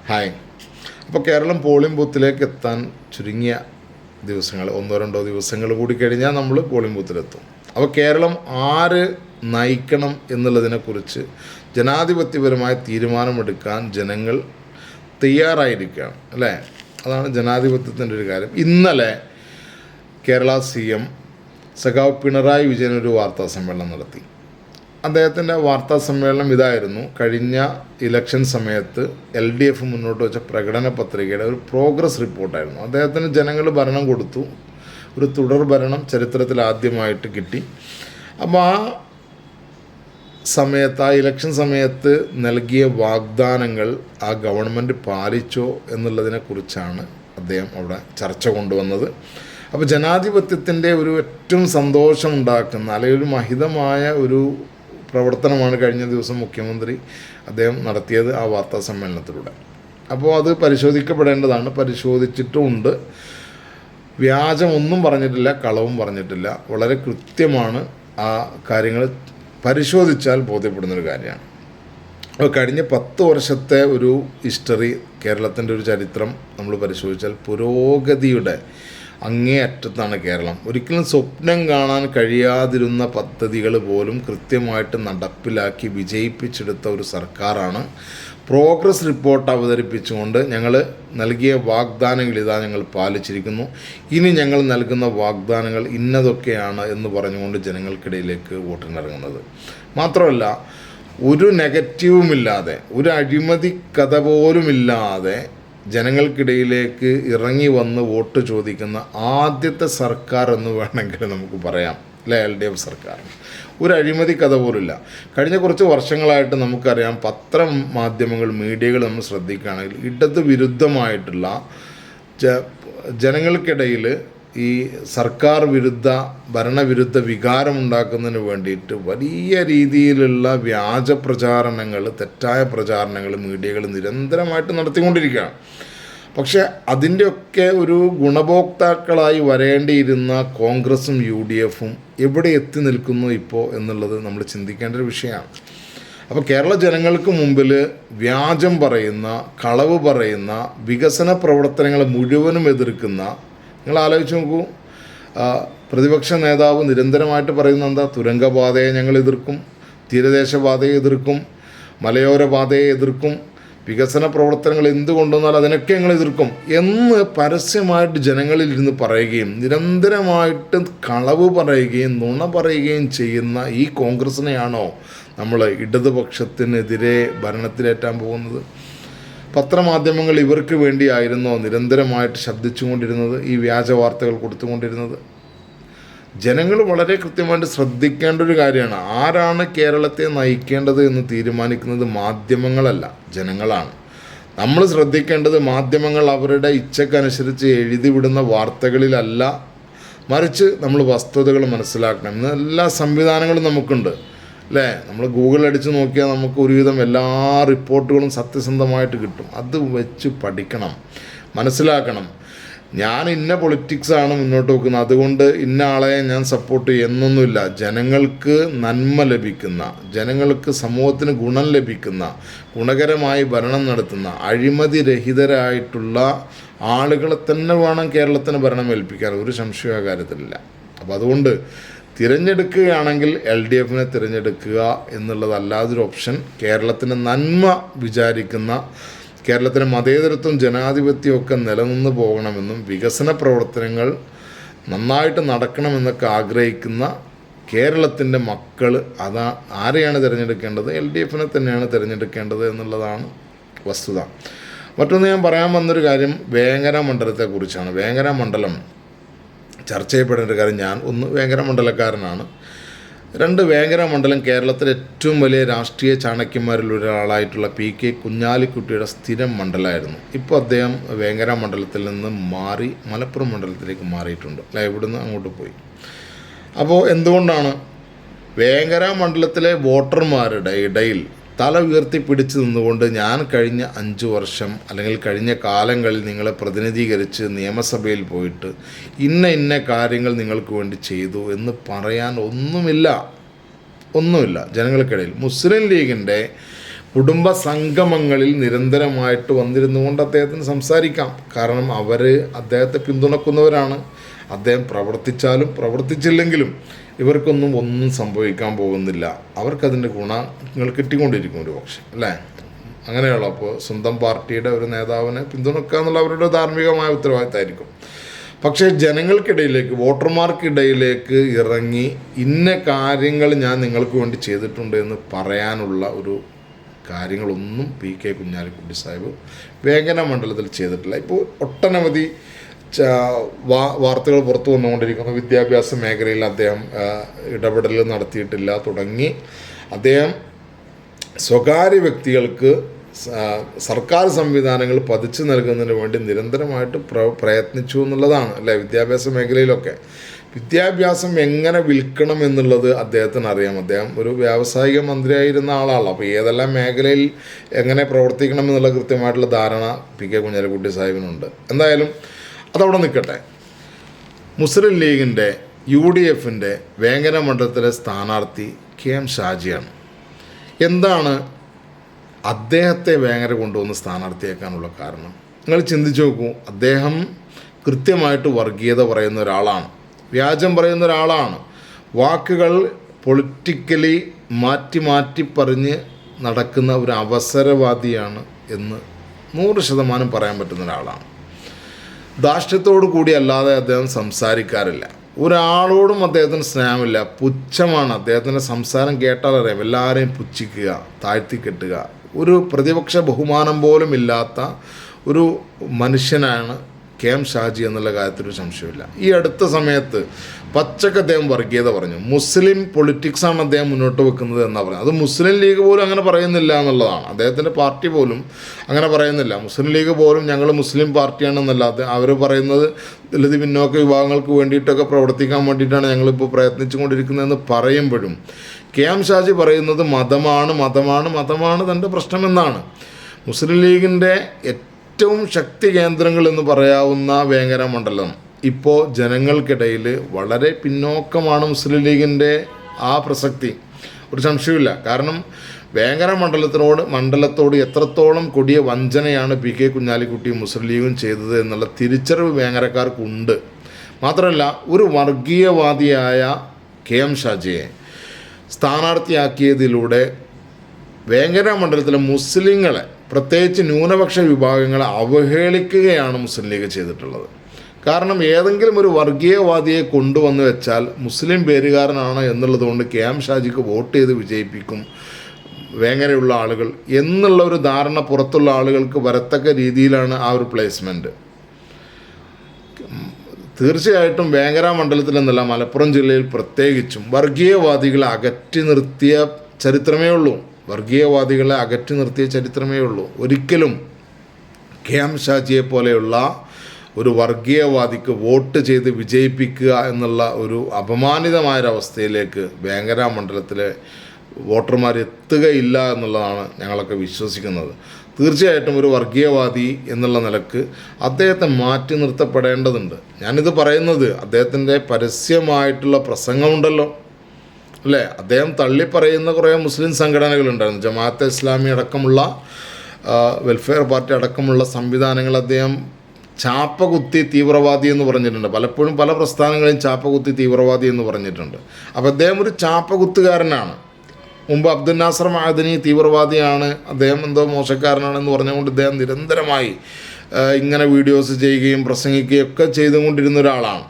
Hi. അപ്പോൾ Keralam polling ബൂത്തിലേക്ക് എത്താൻ ചുരുങ്ങിയ ദിവസങ്ങൾ, 1-2 ദിവസങ്ങൾ കൂടി കഴിഞ്ഞാൽ നമ്മൾ പോളിംഗ് ബൂത്തിലെത്തും. അപ്പോൾ കേരളം ആര് നയിക്കണം എന്നുള്ളതിനെക്കുറിച്ച് ജനാധിപത്യപരമായ തീരുമാനമെടുക്കാൻ ജനങ്ങൾ തയ്യാറായിരിക്കുകയാണ്, അല്ലേ? അതാണ് ജനാധിപത്യത്തിൻ്റെ ഒരു കാര്യം. ഇന്നലെ കേരള CM സഖാവ് പിണറായി വിജയൻ ഒരു വാർത്താ സമ്മേളനം നടത്തി. അദ്ദേഹത്തിൻ്റെ വാർത്താ സമ്മേളനം ഇതായിരുന്നു: കഴിഞ്ഞ ഇലക്ഷൻ സമയത്ത് LDF മുന്നോട്ട് വെച്ച പ്രകടന പത്രികയുടെ ഒരു പ്രോഗ്രസ് റിപ്പോർട്ടായിരുന്നു. അദ്ദേഹത്തിന് ജനങ്ങൾ ഭരണം കൊടുത്തു, ഒരു തുടർ ഭരണം ചരിത്രത്തിൽ ആദ്യമായിട്ട് കിട്ടി. അപ്പോൾ ആ സമയത്ത്, ആ ഇലക്ഷൻ സമയത്ത് നൽകിയ വാഗ്ദാനങ്ങൾ ആ ഗവൺമെൻറ് പാലിച്ചോ എന്നുള്ളതിനെക്കുറിച്ചാണ് അദ്ദേഹം അവിടെ ചർച്ച കൊണ്ടുവന്നത്. അപ്പോൾ ജനാധിപത്യത്തിൻ്റെ ഒരു ഏറ്റവും സന്തോഷമുണ്ടാക്കുന്ന, അല്ലെങ്കിൽ ഒരു മഹിതമായ ഒരു പ്രവർത്തനമാണ് കഴിഞ്ഞ ദിവസം മുഖ്യമന്ത്രി അദ്ദേഹം നടത്തിയത് ആ വാർത്താ സമ്മേളനത്തിലൂടെ. അപ്പോൾ അത് പരിശോധിക്കപ്പെടേണ്ടതാണ്, പരിശോധിച്ചിട്ടുമുണ്ട്. വ്യാജമൊന്നും പറഞ്ഞിട്ടില്ല, കളവും പറഞ്ഞിട്ടില്ല. വളരെ കൃത്യമാണ്. ആ കാര്യങ്ങൾ പരിശോധിച്ചാൽ ബോധ്യപ്പെടുന്നൊരു കാര്യമാണ്. അപ്പോൾ കഴിഞ്ഞ 10 വർഷത്തെ ഒരു ഹിസ്റ്ററി, കേരളത്തിൻ്റെ ഒരു ചരിത്രം നമ്മൾ പരിശോധിച്ചാൽ പുരോഗതിയുടെ അങ്ങേയറ്റത്താണ് കേരളം. ഒരിക്കലും സ്വപ്നം കാണാൻ കഴിയാതിരുന്ന പദ്ധതികൾ പോലും കൃത്യമായിട്ട് നടപ്പിലാക്കി വിജയിപ്പിച്ചെടുത്ത ഒരു സർക്കാരാണ്. പ്രോഗ്രസ് റിപ്പോർട്ട് അവതരിപ്പിച്ചുകൊണ്ട് ഞങ്ങൾ നൽകിയ വാഗ്ദാനങ്ങൾ ഇതാ ഞങ്ങൾ പാലിച്ചിരിക്കുന്നു, ഇനി ഞങ്ങൾ നൽകുന്ന വാഗ്ദാനങ്ങൾ ഇന്നതൊക്കെയാണ് എന്ന് പറഞ്ഞുകൊണ്ട് ജനങ്ങൾക്കിടയിലേക്ക് വോട്ടിനിറങ്ങുന്നത്. മാത്രമല്ല, ഒരു നെഗറ്റീവുമില്ലാതെ, ഒരു അഴിമതി കഥ പോലുമില്ലാതെ ജനങ്ങൾക്കിടയിലേക്ക് ഇറങ്ങി വന്ന് വോട്ട് ചോദിക്കുന്ന ആദ്യത്തെ സർക്കാർ എന്ന് വേണമെങ്കിൽ നമുക്ക് പറയാം, അല്ലേ? LDF സർക്കാർ. ഒരു അഴിമതി കഥ പോലുമില്ല. കഴിഞ്ഞ കുറച്ച് വർഷങ്ങളായിട്ട് നമുക്കറിയാം, പത്രമാധ്യമങ്ങൾ, മീഡിയകൾ നമ്മൾ ശ്രദ്ധിക്കുകയാണെങ്കിൽ ഇടത് വിരുദ്ധമായിട്ടുള്ള ജനങ്ങൾക്കിടയിൽ ഈ സർക്കാർ വിരുദ്ധ, ഭരണവിരുദ്ധ വികാരമുണ്ടാക്കുന്നതിന് വേണ്ടിയിട്ട് വലിയ രീതിയിലുള്ള വ്യാജ പ്രചാരണങ്ങൾ, തെറ്റായ പ്രചാരണങ്ങൾ മീഡിയകൾ നിരന്തരമായിട്ട് നടത്തിക്കൊണ്ടിരിക്കുകയാണ്. പക്ഷേ അതിൻ്റെയൊക്കെ ഒരു ഗുണഭോക്താക്കളായി വരേണ്ടിയിരുന്ന കോൺഗ്രസും UDFും എവിടെ എത്തി നിൽക്കുന്നു ഇപ്പോൾ എന്നുള്ളത് നമ്മൾ ചിന്തിക്കേണ്ട ഒരു വിഷയമാണ്. അപ്പോൾ കേരള ജനങ്ങൾക്ക് മുമ്പിൽ വ്യാജം പറയുന്ന, കളവ് പറയുന്ന, വികസന പ്രവർത്തനങ്ങൾ മുഴുവനും എതിർക്കുന്ന, നിങ്ങൾ ആലോചിച്ച് നോക്കൂ, പ്രതിപക്ഷ നേതാവ് നിരന്തരമായിട്ട് പറയുന്ന എന്താ? തുരങ്കപാതയെ ഞങ്ങൾ എതിർക്കും, തീരദേശപാതയെ എതിർക്കും, മലയോര പാതയെ എതിർക്കും, വികസന പ്രവർത്തനങ്ങൾ എന്തുകൊണ്ടുവന്നാൽ അതിനൊക്കെ ഞങ്ങൾ എതിർക്കും എന്ന് പരസ്യമായിട്ട് ജനങ്ങളിൽ ഇരുന്ന് പറയുകയും നിരന്തരമായിട്ട് കളവ് പറയുകയും നുണ പറയുകയും ചെയ്യുന്ന ഈ കോൺഗ്രസിനെയാണോ നമ്മൾ ഇടതുപക്ഷത്തിനെതിരെ ഭരണത്തിലേറ്റാൻ പോകുന്നത്? പത്രമാധ്യമങ്ങൾ ഇവർക്ക് വേണ്ടിയായിരുന്നോ നിരന്തരമായിട്ട് ശബ്ദിച്ചുകൊണ്ടിരുന്നത്, ഈ വ്യാജ വാർത്തകൾ കൊടുത്തുകൊണ്ടിരുന്നത്? ജനങ്ങൾ വളരെ കൃത്യമായിട്ട് ശ്രദ്ധിക്കേണ്ട ഒരു കാര്യമാണ്. ആരാണ് കേരളത്തെ നയിക്കേണ്ടത് എന്ന് തീരുമാനിക്കുന്നത് മാധ്യമങ്ങളല്ല, ജനങ്ങളാണ്. നമ്മൾ ശ്രദ്ധിക്കേണ്ടത് മാധ്യമങ്ങൾ അവരുടെ ഇച്ഛക്കനുസരിച്ച് എഴുതിവിടുന്ന വാർത്തകളിലല്ല, മറിച്ച് നമ്മൾ വസ്തുതകൾ മനസ്സിലാക്കണം. ഇന്ന് എല്ലാ സംവിധാനങ്ങളും നമുക്കുണ്ട്, അല്ലേ? നമ്മൾ ഗൂഗിൾ അടിച്ച് നോക്കിയാൽ നമുക്ക് ഒരുവിധം എല്ലാ റിപ്പോർട്ടുകളും സത്യസന്ധമായിട്ട് കിട്ടും. അത് വെച്ച് പഠിക്കണം, മനസ്സിലാക്കണം. ഞാൻ ഇന്ന പൊളിറ്റിക്സാണ് മുന്നോട്ട് വെക്കുന്നത്, അതുകൊണ്ട് ഇന്ന ആളെ ഞാൻ സപ്പോർട്ട് ചെയ്യുന്നൊന്നുമില്ല. ജനങ്ങൾക്ക് നന്മ ലഭിക്കുന്ന, ജനങ്ങൾക്ക് സമൂഹത്തിന് ഗുണം ലഭിക്കുന്ന, ഗുണകരമായി ഭരണം നടത്തുന്ന, അഴിമതി രഹിതരായിട്ടുള്ള ആളുകളെ തന്നെ വേണം കേരളത്തിന് ഭരണം ഏൽപ്പിക്കാൻ. ഒരു സംശയ കാര്യത്തിലില്ല. അപ്പോൾ അതുകൊണ്ട് തിരഞ്ഞെടുക്കുകയാണെങ്കിൽ LDFനെ തിരഞ്ഞെടുക്കുക എന്നുള്ളതല്ലാതൊരു ഓപ്ഷൻ, കേരളത്തിന് നന്മ വിചാരിക്കുന്ന, കേരളത്തിലെ മതേതരത്വം, ജനാധിപത്യമൊക്കെ നിലനിന്ന് പോകണമെന്നും വികസന പ്രവർത്തനങ്ങൾ നന്നായിട്ട് നടക്കണമെന്നൊക്കെ ആഗ്രഹിക്കുന്ന കേരളത്തിൻ്റെ മക്കൾ ആരെയാണ് തിരഞ്ഞെടുക്കേണ്ടത്? LDFനെ തന്നെയാണ് തിരഞ്ഞെടുക്കേണ്ടത് എന്നുള്ളതാണ് വസ്തുത. മറ്റൊന്ന് ഞാൻ പറയാൻ വന്നൊരു കാര്യം വേങ്ങര മണ്ഡലത്തെക്കുറിച്ചാണ്. വേങ്ങര മണ്ഡലം ചർച്ച ചെയ്യപ്പെടേണ്ട കാര്യം. ഞാൻ വേങ്ങര മണ്ഡലക്കാരനാണ്. 2, വേങ്ങര മണ്ഡലം കേരളത്തിലെ ഏറ്റവും വലിയ രാഷ്ട്രീയ ചാണക്യന്മാരിൽ ഒരാളായിട്ടുള്ള PK കുഞ്ഞാലിക്കുട്ടിയുടെ സ്ഥിരം മണ്ഡലമായിരുന്നു. ഇപ്പോൾ അദ്ദേഹം വേങ്ങര മണ്ഡലത്തിൽ നിന്ന് മാറി മലപ്പുറം മണ്ഡലത്തിലേക്ക് മാറിയിട്ടുണ്ട്, അല്ല? ഇവിടുന്ന് അങ്ങോട്ട് പോയി. അപ്പോൾ എന്തുകൊണ്ടാണ് വേങ്ങര മണ്ഡലത്തിലെ വോട്ടർമാരുടെ ഇടയിൽ തല ഉയർത്തിപ്പിടിച്ച് നിന്നുകൊണ്ട് ഞാൻ കഴിഞ്ഞ 5 വർഷം അല്ലെങ്കിൽ കഴിഞ്ഞ കാലങ്ങളിൽ നിങ്ങളെ പ്രതിനിധീകരിച്ച് നിയമസഭയിൽ പോയിട്ട് ഇന്ന കാര്യങ്ങൾ നിങ്ങൾക്ക് വേണ്ടി ചെയ്തു എന്ന് പറയാൻ ഒന്നുമില്ല ജനങ്ങൾക്കിടയിൽ? മുസ്ലിം ലീഗിൻ്റെ കുടുംബ സംഗമങ്ങളിൽ നിരന്തരമായിട്ട് വന്നിരുന്നു കൊണ്ട് അദ്ദേഹത്തിന് സംസാരിക്കാം. കാരണം അവർ അദ്ദേഹത്തെ പിന്തുണക്കുന്നവരാണ്. അദ്ദേഹം പ്രവർത്തിച്ചാലും പ്രവർത്തിച്ചില്ലെങ്കിലും ഒന്നും സംഭവിക്കാൻ പോകുന്നില്ല. അവർക്കതിൻ്റെ ഗുണങ്ങൾ കിട്ടിക്കൊണ്ടിരിക്കും ഒരു പക്ഷേ, അല്ലേ? അങ്ങനെയുള്ള അപ്പോൾ സ്വന്തം പാർട്ടിയുടെ ഒരു നേതാവിനെ പിന്തുണക്കുക എന്നുള്ള അവരുടെ ധാർമ്മികമായ ഉത്തരവാദിത്തമായിരിക്കും. പക്ഷേ ജനങ്ങൾക്കിടയിലേക്ക്, വോട്ടർമാർക്കിടയിലേക്ക് ഇറങ്ങി ഇന്ന കാര്യങ്ങൾ ഞാൻ നിങ്ങൾക്ക് വേണ്ടി ചെയ്തിട്ടുണ്ട് എന്ന് പറയാനുള്ള ഒരു കാര്യങ്ങളൊന്നും PK കുഞ്ഞാലിക്കുട്ടി സാഹിബ് വേങ്ങര മണ്ഡലത്തിൽ ചെയ്തിട്ടില്ല. ഇപ്പോൾ ഒട്ടനവധി വാർത്തകൾ പുറത്തു വന്നുകൊണ്ടിരിക്കുന്നു. വിദ്യാഭ്യാസ മേഖലയിൽ അദ്ദേഹം ഇടപെടൽ നടത്തിയിട്ടില്ല തുടങ്ങി അദ്ദേഹം സ്വകാര്യ വ്യക്തികൾക്ക് സർക്കാർ സംവിധാനങ്ങൾ പതിച്ചു നൽകുന്നതിന് വേണ്ടി നിരന്തരമായിട്ട് പ്രയത്നിച്ചു എന്നുള്ളതാണ്, അല്ലേ? വിദ്യാഭ്യാസ മേഖലയിലൊക്കെ വിദ്യാഭ്യാസം എങ്ങനെ വിൽക്കണം എന്നുള്ളത് അദ്ദേഹത്തിന് അറിയാം. അദ്ദേഹം ഒരു വ്യാവസായിക മന്ത്രിയായിരുന്ന ആളാണല്ലോ. അപ്പോൾ ഏതെല്ലാം മേഖലയിൽ എങ്ങനെ പ്രവർത്തിക്കണം എന്നുള്ള കൃത്യമായിട്ടുള്ള ധാരണ PK കുഞ്ഞാലിക്കുട്ടി സാഹിബിനുണ്ട്. എന്തായാലും അതവിടെ നിൽക്കട്ടെ. മുസ്ലിം ലീഗിൻ്റെ UDFൻ്റെ വേങ്ങര മണ്ഡലത്തിലെ സ്ഥാനാർത്ഥി KM ഷാജിയാണ്. എന്താണ് അദ്ദേഹത്തെ വേങ്ങര കൊണ്ടുവന്ന് സ്ഥാനാർത്ഥിയാക്കാനുള്ള കാരണം? നിങ്ങൾ ചിന്തിച്ച് നോക്കൂ. അദ്ദേഹം കൃത്യമായിട്ട് വർഗീയത പറയുന്ന ഒരാളാണ്, വ്യാജം പറയുന്ന ഒരാളാണ്, വാക്കുകൾ പൊളിറ്റിക്കലി മാറ്റി പറഞ്ഞ് നടക്കുന്ന ഒരു അവസരവാദിയാണ് എന്ന് 100% പറയാൻ പറ്റുന്ന ഒരാളാണ്. ധാർഷ്ട്യത്തോടു കൂടി അല്ലാതെ അദ്ദേഹം സംസാരിക്കാറില്ല. ഒരാളോടും അദ്ദേഹത്തിന് സ്നേഹമില്ല, പുച്ഛമാണ്. അദ്ദേഹത്തിൻ്റെ സംസാരം കേട്ടാലറിയാം, എല്ലാവരെയും പുച്ഛിക്കുക, താഴ്ത്തിക്കെട്ടുക, ഒരു പ്രതിപക്ഷ ബഹുമാനം പോലും ഇല്ലാത്ത ഒരു മനുഷ്യനാണ് KM ഷാജി എന്നുള്ള കാര്യത്തിൽ സംശയമില്ല. ഈ അടുത്ത സമയത്ത് പച്ചക്ക് അദ്ദേഹം വർഗീയത പറഞ്ഞു. മുസ്ലിം പൊളിറ്റിക്സാണ് അദ്ദേഹം മുന്നോട്ട് വെക്കുന്നത് എന്നാണ് പറയുന്നത്. അത് മുസ്ലിം ലീഗ് പോലും അങ്ങനെ പറയുന്നില്ല എന്നുള്ളതാണ്. അദ്ദേഹത്തിൻ്റെ പാർട്ടി പോലും അങ്ങനെ പറയുന്നില്ല. മുസ്ലിം ലീഗ് പോലും ഞങ്ങൾ മുസ്ലിം പാർട്ടിയാണെന്നല്ലാതെ അവർ പറയുന്നത് ദളിത് പിന്നോക്ക വിഭാഗങ്ങൾക്ക് വേണ്ടിയിട്ടൊക്കെ പ്രവർത്തിക്കാൻ വേണ്ടിയിട്ടാണ് ഞങ്ങളിപ്പോൾ പ്രയത്നിച്ചു കൊണ്ടിരിക്കുന്നതെന്ന് പറയുമ്പോഴും KM ഷാജി പറയുന്നത് മതമാണ് തൻ്റെ പ്രശ്നമെന്നാണ്. മുസ്ലിം ലീഗിൻ്റെ ഏറ്റവും ശക്തി കേന്ദ്രങ്ങൾ എന്ന് പറയാവുന്ന വേങ്ങര മണ്ഡലം ഇപ്പോൾ ജനങ്ങൾക്കിടയിൽ വളരെ പിന്നോക്കമാണ്. മുസ്ലിം ലീഗിൻ്റെ ആ പ്രസക്തി ഒരു സംശയമില്ല. കാരണം വേങ്ങര മണ്ഡലത്തോട് എത്രത്തോളം കൊടിയ വഞ്ചനയാണ് PK കുഞ്ഞാലിക്കുട്ടി മുസ്ലിം ലീഗും ചെയ്തത് എന്നുള്ള തിരിച്ചറിവ് വേങ്ങരക്കാർക്കുണ്ട്. മാത്രമല്ല, ഒരു വർഗീയവാദിയായ KM ഷാജിയെ സ്ഥാനാർത്ഥിയാക്കിയതിലൂടെ വേങ്ങര മണ്ഡലത്തിലെ മുസ്ലിങ്ങളെ, പ്രത്യേകിച്ച് ന്യൂനപക്ഷ വിഭാഗങ്ങളെ അവഹേളിക്കുകയാണ് മുസ്ലിം ലീഗ് ചെയ്തിട്ടുള്ളത്. കാരണം ഏതെങ്കിലും ഒരു വർഗീയവാദിയെ കൊണ്ടുവന്ന് വെച്ചാൽ മുസ്ലിം പേരുകാരനാണ് എന്നുള്ളതുകൊണ്ട് KM ഷാജിക്ക് വോട്ട് ചെയ്ത് വിജയിപ്പിക്കും വേങ്ങരയുള്ള ആളുകൾ എന്നുള്ള ഒരു ധാരണ പുറത്തുള്ള ആളുകൾക്ക് വരത്തക്ക രീതിയിലാണ് ആ ഒരു പ്ലേസ്മെൻറ്റ്. തീർച്ചയായിട്ടും വേങ്ങര മണ്ഡലത്തിൽ എന്നല്ല, മലപ്പുറം ജില്ലയിൽ പ്രത്യേകിച്ചും വർഗീയവാദികളെ അകറ്റി നിർത്തിയ ചരിത്രമേ ഉള്ളൂ. ഒരിക്കലും KM ഷാജിയെ പോലെയുള്ള ഒരു വർഗീയവാദിക്ക് വോട്ട് ചെയ്ത് വിജയിപ്പിക്കുക എന്നുള്ള ഒരു അപമാനിതമായൊരവസ്ഥയിലേക്ക് വേങ്ങര മണ്ഡലത്തിലെ വോട്ടർമാർ എത്തുകയില്ല എന്നുള്ളതാണ് ഞങ്ങളൊക്കെ വിശ്വസിക്കുന്നത്. തീർച്ചയായിട്ടും ഒരു വർഗീയവാദി എന്നുള്ള നിലക്ക് അദ്ദേഹത്തെ മാറ്റി നിർത്തപ്പെടേണ്ടതുണ്ട്. ഞാനിത് പറയുന്നത് അദ്ദേഹത്തിൻ്റെ പരസ്യമായിട്ടുള്ള പ്രസംഗമുണ്ടല്ലോ, അല്ലേ? അദ്ദേഹം തള്ളിപ്പറയുന്ന കുറേ മുസ്ലിം സംഘടനകളുണ്ടായിരുന്നു. ജമാഅത്തെ ഇസ്ലാമി അടക്കമുള്ള വെൽഫെയർ പാർട്ടി അടക്കമുള്ള സംവിധാനങ്ങൾ അദ്ദേഹം ചാപ്പകുത്തി തീവ്രവാദി എന്ന് പറഞ്ഞിട്ടുണ്ട്. പലപ്പോഴും പല പ്രസ്ഥാനങ്ങളെയും ചാപ്പകുത്തി തീവ്രവാദി എന്ന് പറഞ്ഞിട്ടുണ്ട്. അപ്പോൾ അദ്ദേഹം ഒരു ചാപ്പകുത്തുകാരനാണ്. മുമ്പ് അബ്ദുൽ നാസർ മഅദനി തീവ്രവാദിയാണ്, അദ്ദേഹം എന്തോ മോശക്കാരനാണെന്ന് പറഞ്ഞുകൊണ്ട് ഇദ്ദേഹം നിരന്തരമായി ഇങ്ങനെ വീഡിയോസ് ചെയ്യുകയും പ്രസംഗിക്കുകയും ഒക്കെ ചെയ്തുകൊണ്ടിരുന്ന ഒരാളാണ്.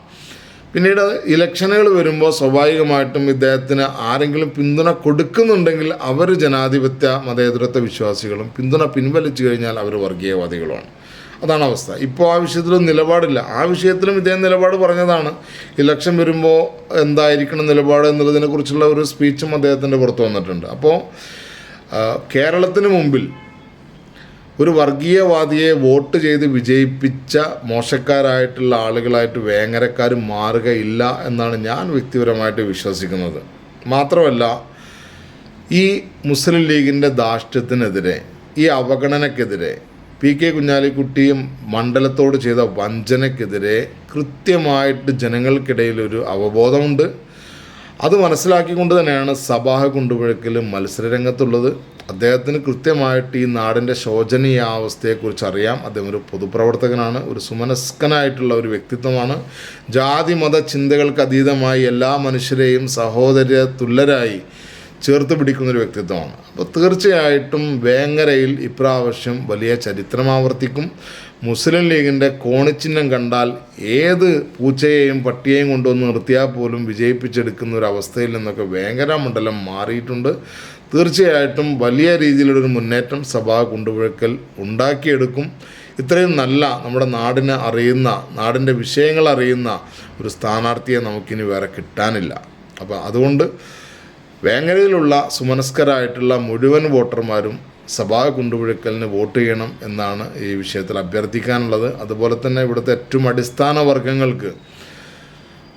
പിന്നീട് ഇലക്ഷനുകൾ വരുമ്പോൾ സ്വാഭാവികമായിട്ടും ഇദ്ദേഹത്തിന് ആരെങ്കിലും പിന്തുണ കൊടുക്കുന്നുണ്ടെങ്കിൽ അവർ ജനാധിപത്യ മതേതരത്വ വിശ്വാസികളും, പിന്തുണ പിൻവലിച്ചു കഴിഞ്ഞാൽ അവർ വർഗീയവാദികളുമാണ്. അതാണ് അവസ്ഥ. ഇപ്പോൾ ആ വിഷയത്തിലും നിലപാടില്ല. ആ വിഷയത്തിലും ഇദ്ദേഹം നിലപാട് പറഞ്ഞതാണ്. ഇലക്ഷൻ വരുമ്പോൾ എന്തായിരിക്കണം നിലപാട് എന്നുള്ളതിനെക്കുറിച്ചുള്ള ഒരു സ്പീച്ചും അദ്ദേഹത്തിൻ്റെ പുറത്ത് വന്നിട്ടുണ്ട്. അപ്പോൾ കേരളത്തിന് മുമ്പിൽ ഒരു വർഗീയവാദിയെ വോട്ട് ചെയ്ത് വിജയിപ്പിച്ച മോശക്കാരായിട്ടുള്ള ആളുകളായിട്ട് വേങ്ങരക്കാർ മാറുകയില്ല എന്നാണ് ഞാൻ വ്യക്തിപരമായിട്ട് വിശ്വസിക്കുന്നത്. മാത്രമല്ല, ഈ മുസ്ലിം ലീഗിൻ്റെ ധാർഷ്ട്യത്തിനെതിരെ, ഈ അവഗണനക്കെതിരെ, PK കുഞ്ഞാലിക്കുട്ടിയും മണ്ഡലത്തോട് ചെയ്ത വഞ്ചനക്കെതിരെ കൃത്യമായിട്ട് ജനങ്ങൾക്കിടയിൽ ഒരു അവബോധമുണ്ട്. അത് മനസ്സിലാക്കിക്കൊണ്ട് തന്നെയാണ് സബാഹ കുണ്ടുപുഴയ്ക്കൽ മത്സരരംഗത്തുള്ളത്. അദ്ദേഹത്തിന് കൃത്യമായിട്ട് ഈ നാടിൻ്റെ ശോചനീയാവസ്ഥയെക്കുറിച്ച് അറിയാം. അദ്ദേഹം ഒരു പൊതുപ്രവർത്തകനാണ്, ഒരു സുമനസ്കനായിട്ടുള്ള ഒരു വ്യക്തിത്വമാണ്. ജാതി മത ചിന്തകൾക്ക് അതീതമായി എല്ലാ മനുഷ്യരെയും സഹോദര തുല്യരായി ചേർത്ത് പിടിക്കുന്നൊരു വ്യക്തിത്വമാണ്. അപ്പോൾ തീർച്ചയായിട്ടും വേങ്ങരയിൽ ഇപ്രാവശ്യം വലിയ ചരിത്രം ആവർത്തിക്കും. മുസ്ലിം ലീഗിൻ്റെ കോണിച്ചിഹ്നം കണ്ടാൽ ഏത് പൂച്ചയെയും പട്ടിയെയും കൊണ്ടുവന്ന് നിർത്തിയാൽ പോലും വിജയിപ്പിച്ചെടുക്കുന്ന ഒരു അവസ്ഥയിൽ നിന്നൊക്കെ വേങ്ങര മണ്ഡലം മാറിയിട്ടുണ്ട്. തീർച്ചയായിട്ടും വലിയ രീതിയിലുള്ളൊരു മുന്നേറ്റം സഭാ കുണ്ടുപുഴക്കൽ ഉണ്ടാക്കിയെടുക്കും. ഇത്രയും നല്ല നമ്മുടെ നാടിനെ അറിയുന്ന, നാടിൻ്റെ വിഷയങ്ങൾ അറിയുന്ന ഒരു സ്ഥാനാർത്ഥിയെ നമുക്കിനി വേറെ കിട്ടാനില്ല. അപ്പോൾ അതുകൊണ്ട് വേങ്ങരയിലുള്ള സുമനസ്കരായിട്ടുള്ള മുഴുവൻ വോട്ടർമാരും സഭാ കുണ്ടുപുഴക്കലിന് വോട്ട് ചെയ്യണം എന്നാണ് ഈ വിഷയത്തിൽ അഭ്യർത്ഥിക്കാനുള്ളത്. അതുപോലെ തന്നെ ഇവിടുത്തെ ഏറ്റവും അടിസ്ഥാന വർഗങ്ങൾക്ക്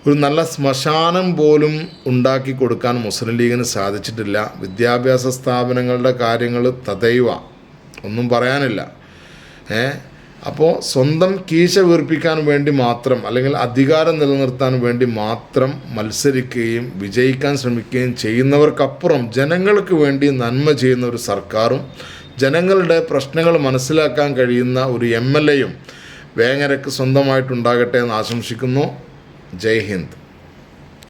ഒരു നല്ല ശ്മശാനം പോലും ഉണ്ടാക്കി കൊടുക്കാൻ മുസ്ലിം ലീഗിന് സാധിച്ചിട്ടില്ല. വിദ്യാഭ്യാസ സ്ഥാപനങ്ങളുടെ കാര്യങ്ങൾ തദൈവ ഒന്നും പറയാനില്ല. അപ്പോൾ സ്വന്തം കീശ വീർപ്പിക്കാൻ വേണ്ടി മാത്രം, അല്ലെങ്കിൽ അധികാരം നിലനിർത്താൻ വേണ്ടി മാത്രം മത്സരിക്കുകയും വിജയിക്കാൻ ശ്രമിക്കുകയും ചെയ്യുന്നവർക്കപ്പുറം ജനങ്ങൾക്ക് വേണ്ടി നന്മ ചെയ്യുന്ന ഒരു സർക്കാരും ജനങ്ങളുടെ പ്രശ്നങ്ങൾ മനസ്സിലാക്കാൻ കഴിയുന്ന ഒരു MLAയും വേങ്ങരയ്ക്ക് സ്വന്തമായിട്ടുണ്ടാകട്ടെ എന്ന് ആശംസിക്കുന്നു. ജയ് ഹിന്ദ്.